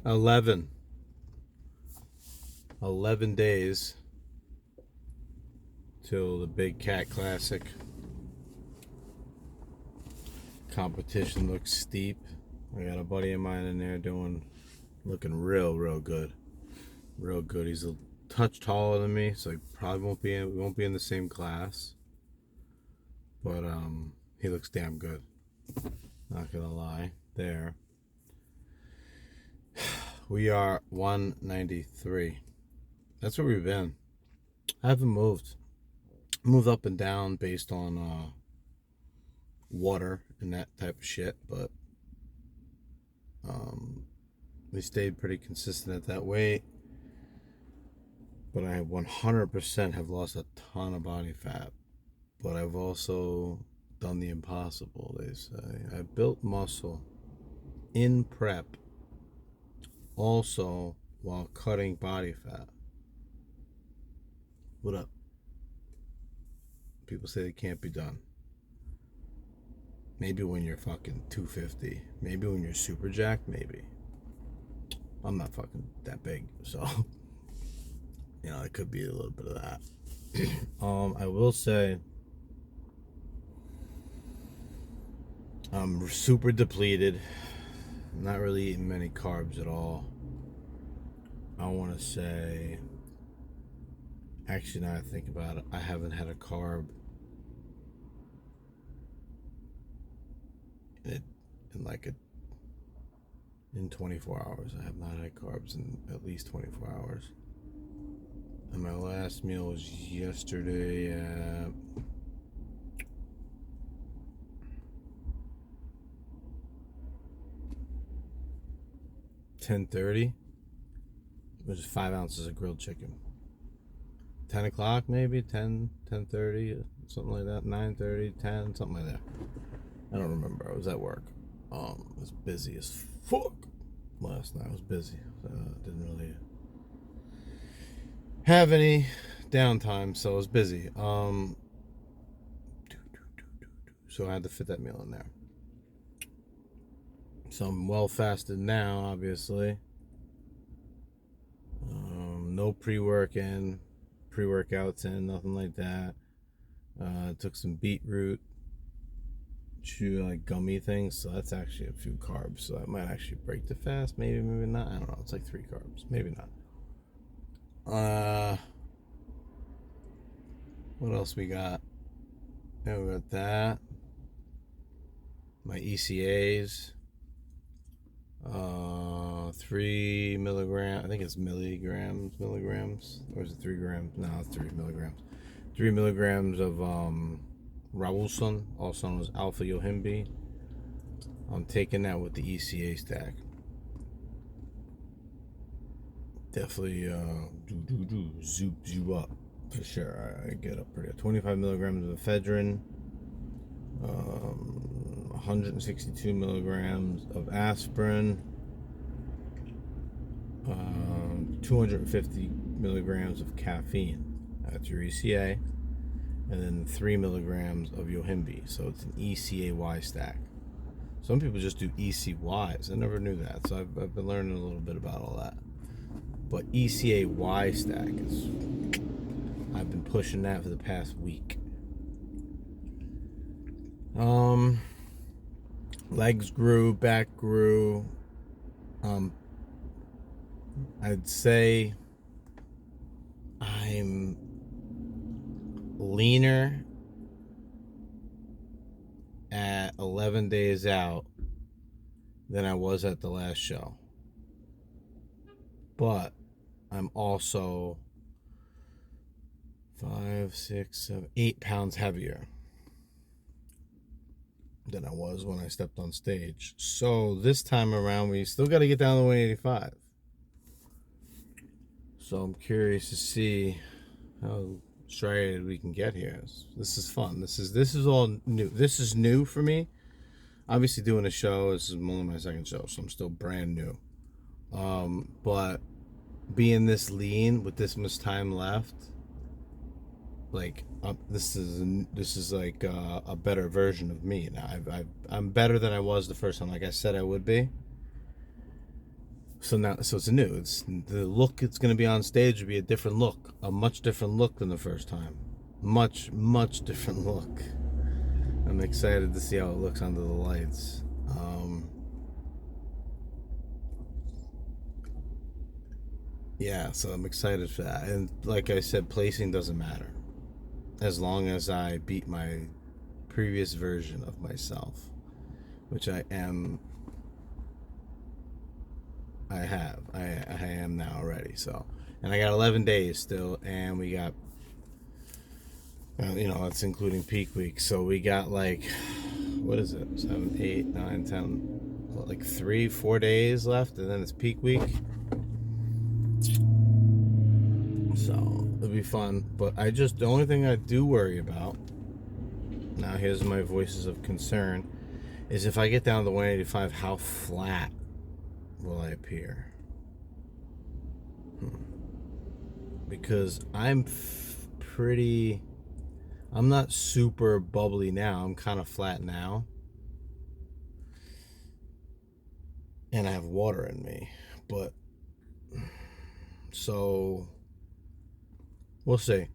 11. 11 days till the Big Cat Classic. Competition looks steep. I got a buddy of mine in there looking real good. Real good. He's a touch taller than me, so he probably we won't be in the same class. But he looks damn good. Not gonna lie. There. We are 193. That's where we've been. I haven't moved. Moved up and down based on water and that type of shit, but we stayed pretty consistent at that weight. But I 100% have lost a ton of body fat. But I've also done the impossible, they say. I built muscle in prep, also while cutting body fat. What up? People say it can't be done. Maybe when you're fucking 250. Maybe when you're super jacked, maybe. I'm not fucking that big, so it could be a little bit of that. I will say I'm super depleted. Not really eating many carbs at all. I want to say, actually, now I think about it, I haven't had a carb in 24 hours. I have not had carbs in at least 24 hours. And my last meal was yesterday at 10:30. It was 5 ounces of grilled chicken. 10 o'clock maybe, 10:30, something like that, 9:30, 10, something like that. I don't remember. I was at work. I was busy as fuck last night. I was busy. Didn't really have any downtime, so I was busy. So I had to fit that meal in there. So I'm well fasted now, obviously. No pre-workouts in, nothing like that. Took some beetroot, like gummy things, so that's actually a few carbs, so that might actually break the fast, maybe not, I don't know, it's like 3 carbs, maybe not. What else we got? Yeah, we got that, my ECAs, 3 milligrams, I think it's milligrams, or is it 3 grams? No, it's 3 milligrams. 3 milligrams of Rawulson, also known as Alpha Yohimbe. I'm taking that with the ECA stack. Definitely zoops you up for sure. I get up pretty. 25 milligrams of ephedrine, 162 milligrams of aspirin, 250 milligrams of caffeine. That's your ECA. And then 3 milligrams of Yohimbe. So it's an ECAY stack. Some people just do ECYs. I never knew that. So I've been learning a little bit about all that. But ECAY stack is, I've been pushing that for the past week. Legs grew, back grew. I'd say I'm leaner at 11 days out than I was at the last show. But I'm also 5, 6, 7, 8 pounds heavier than I was when I stepped on stage. So this time around, we still got to get down to 185. So I'm curious to see how striated we can get here. This is fun. This is all new. This is new for me. Obviously, doing a show, this is only my second show, so I'm still brand new. But being this lean with this much time left, like this is like a better version of me now. I'm better than I was the first time, like I said I would be. So it's new. It's the look it's going to be on stage will be a different look, a much different look than the first time. Much different look. I'm excited to see how it looks under the lights. Yeah, so I'm excited for that. And like I said, placing doesn't matter as long as I beat my previous version of myself, which I am now already. So, and I got 11 days still, and we got, it's including peak week. So we got like, what is it? 7, 8, 9, 10, what, like 3, 4 days left, and then it's peak week. So it'll be fun. But the only thing I do worry about, now here's my voices of concern, is if I get down to the 185, how flat will I appear? Because I'm not super bubbly now. I'm kind of flat now. And I have water in me. But, so, we'll see.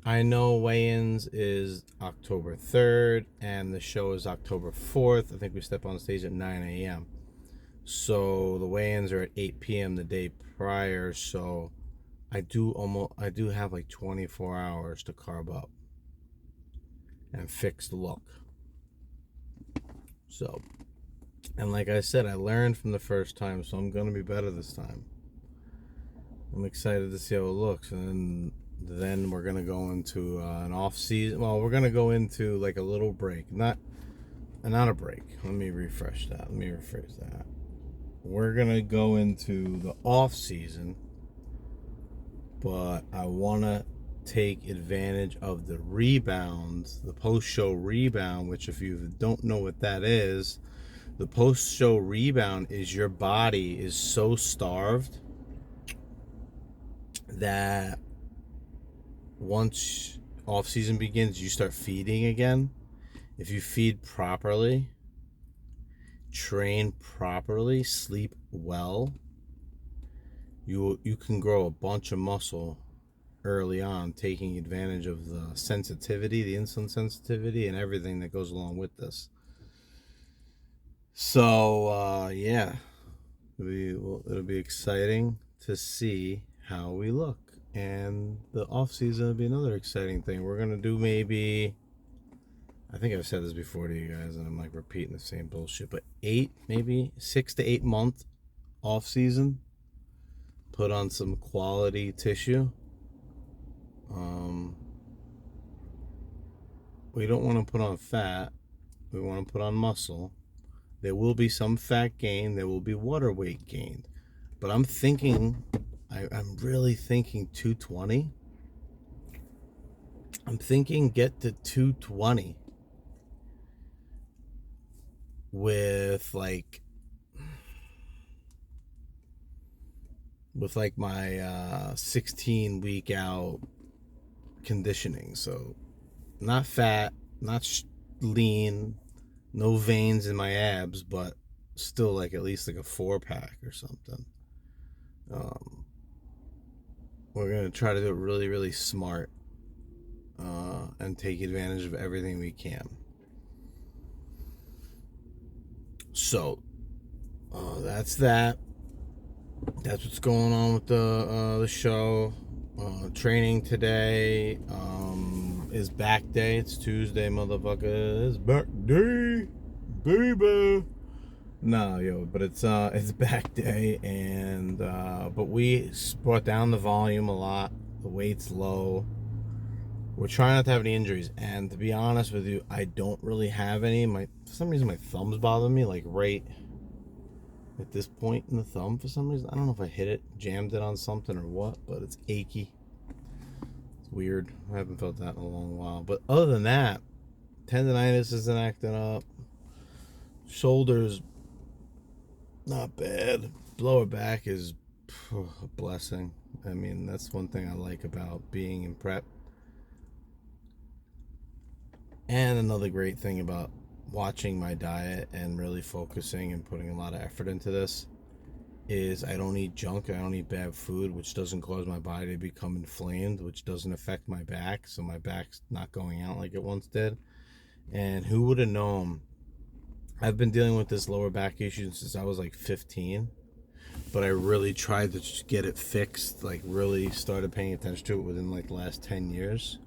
I know weigh-ins is October 3rd, and the show is October 4th. I think we step on stage at 9 a.m. So the weigh-ins are at 8 p.m. the day prior. So I do have like 24 hours to carb up and fix the look. So, and like I said, I learned from the first time, so I'm gonna be better this time. I'm excited to see how it looks, and then we're gonna go into an off season. Well, we're gonna go into like a little break, not a break. Let me rephrase that. We're gonna go into the off season, but I wanna take advantage of the rebounds, the post-show rebound, which if you don't know what that is, the post-show rebound is your body is so starved that once off-season begins, you start feeding again. If you feed properly, train properly, sleep well, you can grow a bunch of muscle early on, taking advantage of the sensitivity, the insulin sensitivity, and everything that goes along with this. So yeah, it'll be exciting to see how we look, and the off season will be another exciting thing. We're gonna do maybe, I think I've said this before to you guys, and I'm like repeating the same bullshit, but maybe 6 to 8 month off season. Put on some quality tissue. We don't want to put on fat. We want to put on muscle. There will be some fat gain. There will be water weight gained. But I'm really thinking 220. I'm thinking get to 220 with like my 16 week out conditioning. So not fat, not lean, no veins in my abs, but still like at least like a 4-pack or something. We're gonna try to do it really, really smart, and take advantage of everything we can. So that's that. That's what's going on with the show. Training today is back day. It's Tuesday, motherfucker. It's back day, baby. No, but it's back day, and but we brought down the volume a lot. The weight's low. We're trying not to have any injuries, and to be honest with you, I don't really have any. For some reason, my thumbs bother me, like right at this point in the thumb for some reason. I don't know if I jammed it on something or what, but it's achy. It's weird. I haven't felt that in a long while. But other than that, tendonitis isn't acting up. Shoulders, not bad. Lower back is a blessing. I mean, that's one thing I like about being in prep. And another great thing about watching my diet and really focusing and putting a lot of effort into this is I don't eat junk, I don't eat bad food, which doesn't cause my body to become inflamed, which doesn't affect my back, so my back's not going out like it once did. And who would have known? I've been dealing with this lower back issue since I was like 15, but I really tried to just get it fixed, like really started paying attention to it within like the last 10 years.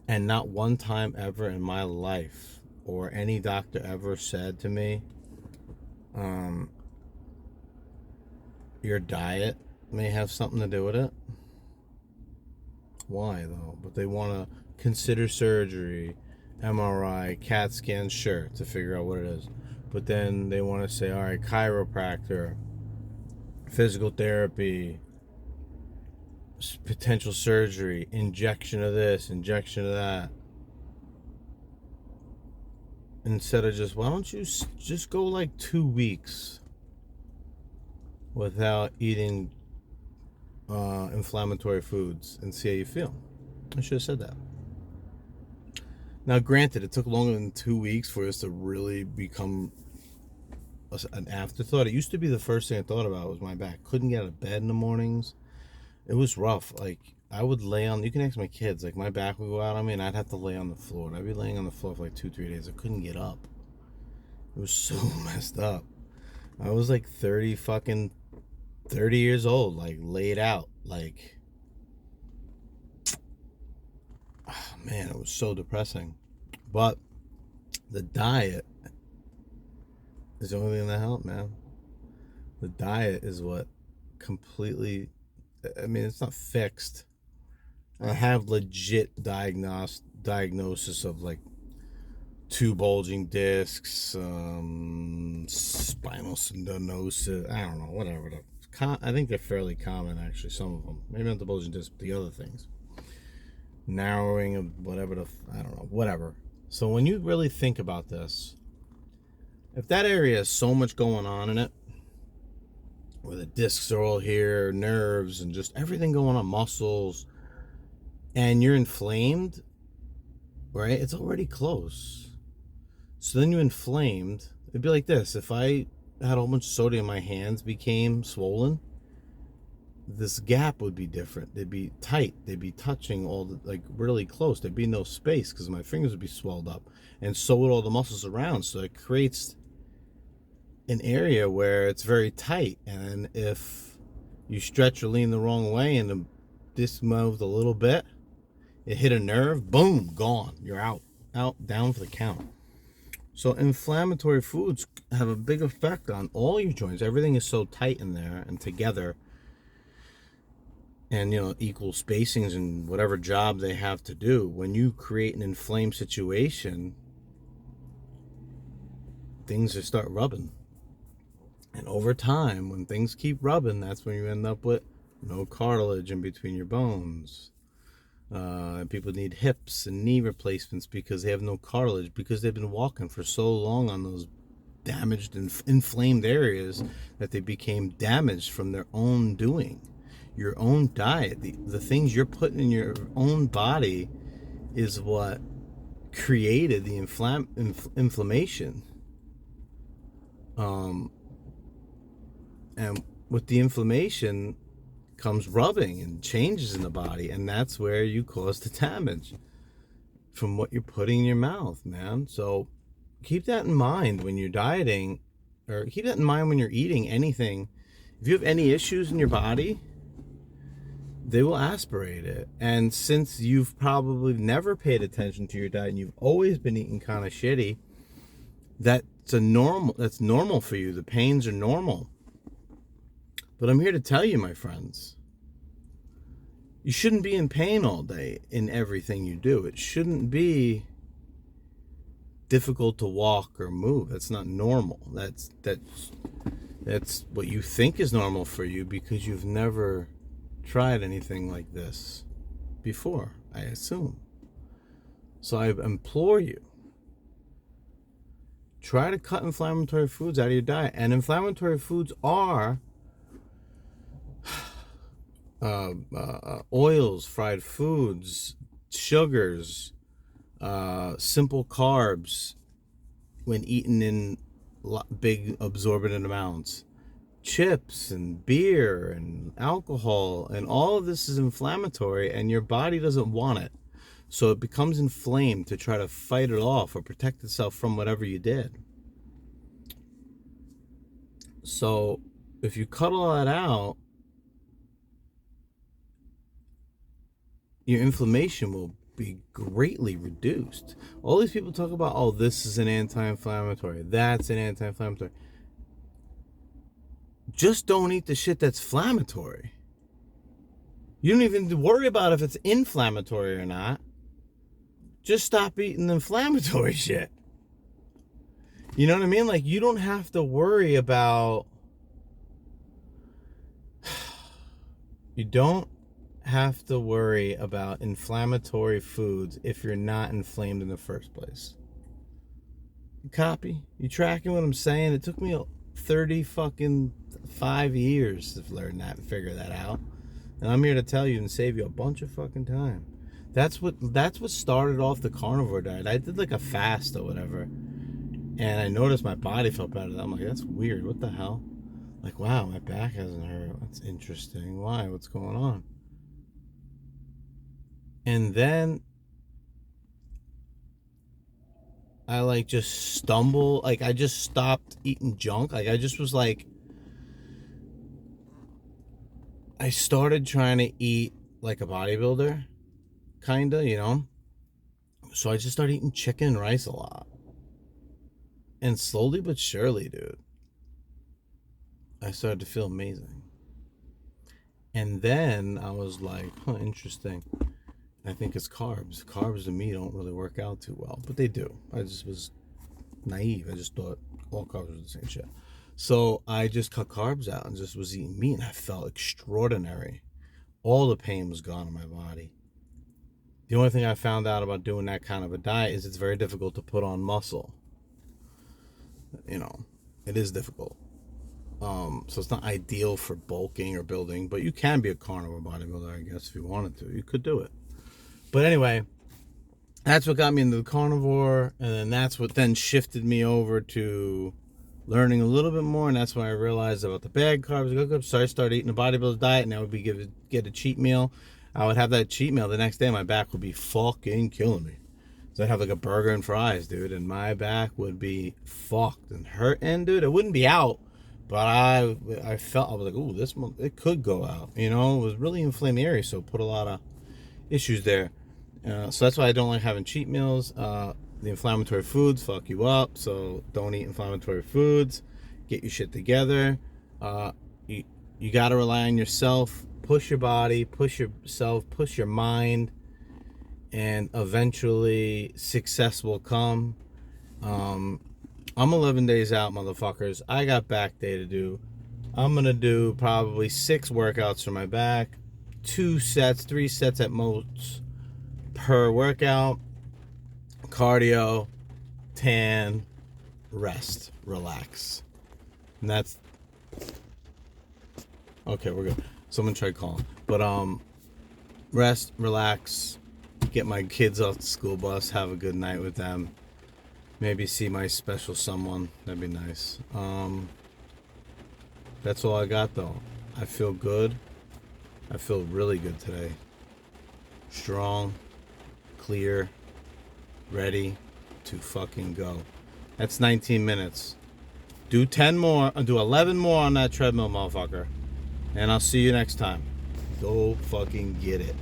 And not one time ever in my life or any doctor ever said to me, your diet may have something to do with it. Why though? But they want to consider surgery, MRI, CAT scan, sure, to figure out what it is. But then they want to say, all right, chiropractor, physical therapy, potential surgery, injection of this, injection of that. Instead of just, why don't you just go like 2 weeks without eating inflammatory foods and see how you feel? I should have said that. Now, granted, it took longer than 2 weeks for this to really become an afterthought. It used to be the first thing I thought about was my back. Couldn't get out of bed in the mornings. It was rough. Like, I would lay on, you can ask my kids, like my back would go out on me and I'd have to lay on the floor. And I'd be laying on the floor for like 2-3 days. I couldn't get up. It was so messed up. I was like 30 years old, like laid out. Like, oh man, it was so depressing. But the diet is the only thing that helped, man. The diet is what completely, I mean, it's not fixed. I have legit diagnosis of like 2 bulging discs, spinal stenosis. I don't know, whatever. I think they're fairly common, actually, some of them. Maybe not the bulging disc, but the other things. Narrowing of whatever I don't know, whatever. So when you really think about this, if that area has so much going on in it, where the discs are all here, nerves, and just everything going on, muscles, and you're inflamed, right? It's already close. So then you inflamed. It'd be like this. If I had a whole bunch of sodium, my hands became swollen, this gap would be different. They'd be tight. They'd be touching all the, like really close. There'd be no space because my fingers would be swelled up. And so would all the muscles around. So it creates an area where it's very tight. And if you stretch or lean the wrong way and the disc moved a little bit, it hit a nerve, boom, gone. You're out, down for the count. So inflammatory foods have a big effect on all your joints. Everything is so tight in there and together, and equal spacings and whatever job they have to do. When you create an inflamed situation, things just start rubbing. And over time, when things keep rubbing, that's when you end up with no cartilage in between your bones. People need hips and knee replacements because they have no cartilage, because they've been walking for so long on those damaged and inflamed areas that they became damaged from their own doing. Your own diet, the things you're putting in your own body is what created the inflammation. And with the inflammation comes rubbing and changes in the body, and that's where you cause the damage from what you're putting in your mouth, man. So keep that in mind when you're dieting, or keep that in mind when you're eating anything. If you have any issues in your body, they will aspirate it. And since you've probably never paid attention to your diet and you've always been eating kind of shitty, that's normal for you. The pains are normal. But I'm here to tell you, my friends, you shouldn't be in pain all day in everything you do. It shouldn't be difficult to walk or move. That's not normal. That's what you think is normal for you because you've never tried anything like this before, I assume. So I implore you, try to cut inflammatory foods out of your diet. And inflammatory foods are oils, fried foods, sugars, simple carbs when eaten in big absorbent amounts, chips and beer and alcohol, and all of this is inflammatory, and your body doesn't want it. So it becomes inflamed to try to fight it off or protect itself from whatever you did. So if you cut all that out, your inflammation will be greatly reduced. All these people talk about, oh, this is an anti-inflammatory, that's an anti-inflammatory. Just don't eat the shit that's inflammatory. You don't even worry about if it's inflammatory or not. Just stop eating the inflammatory shit. You know what I mean? Like, you don't have to worry about... You don't have to worry about inflammatory foods if you're not inflamed in the first place. You copy? You tracking what I'm saying? It took me 5 years to learn that and figure that out. And I'm here to tell you and save you a bunch of fucking time. That's what started off the carnivore diet. I did like a fast or whatever, and I noticed my body felt better. I'm like, that's weird. What the hell? Like, wow, my back hasn't hurt. That's interesting. Why? What's going on? And then I like just stumble. Like, I just stopped eating junk. Like, I just was like, I started trying to eat like a bodybuilder, kinda, you know? So I just started eating chicken and rice a lot. And slowly but surely, dude, I started to feel amazing. And then I was like, huh, interesting. I think it's carbs. Carbs to me don't really work out too well, but they do. I just was naive. I just thought all carbs were the same shit. So I just cut carbs out and just was eating meat, and I felt extraordinary. All the pain was gone in my body. The only thing I found out about doing that kind of a diet is it's very difficult to put on muscle. You know, it is difficult. So it's not ideal for bulking or building, but you can be a carnivore bodybuilder, I guess, if you wanted to. You could do it. But anyway, that's what got me into the carnivore, and then that's what then shifted me over to learning a little bit more, and that's when I realized about the bad carbs, good carbs. So I started eating a bodybuilder's diet, and I would be get a cheat meal. I would have that cheat meal the next day, my back would be fucking killing me. So I'd have like a burger and fries, dude, and my back would be fucked and hurting, dude. It wouldn't be out, but I felt, I was like, ooh, it could go out. You know, it was really inflammatory, so put a lot of issues there. So that's why I don't like having cheat meals. The inflammatory foods fuck you up, so don't eat inflammatory foods. Get your shit together. You got to rely on yourself. Push your body, push yourself, push your mind, and eventually success will come. I'm 11 days out, motherfuckers. I got back day to do. I'm going to do probably 6 workouts for my back. 3 sets at most per workout. Cardio, tan, rest, relax. And that's... Okay, we're good. Someone tried calling. But, rest, relax, get my kids off the school bus, have a good night with them. Maybe see my special someone. That'd be nice. That's all I got, though. I feel good. I feel really good today. Strong, clear, ready to fucking go. That's 19 minutes. Do 10 more, do 11 more on that treadmill, motherfucker. And I'll see you next time. Go fucking get it.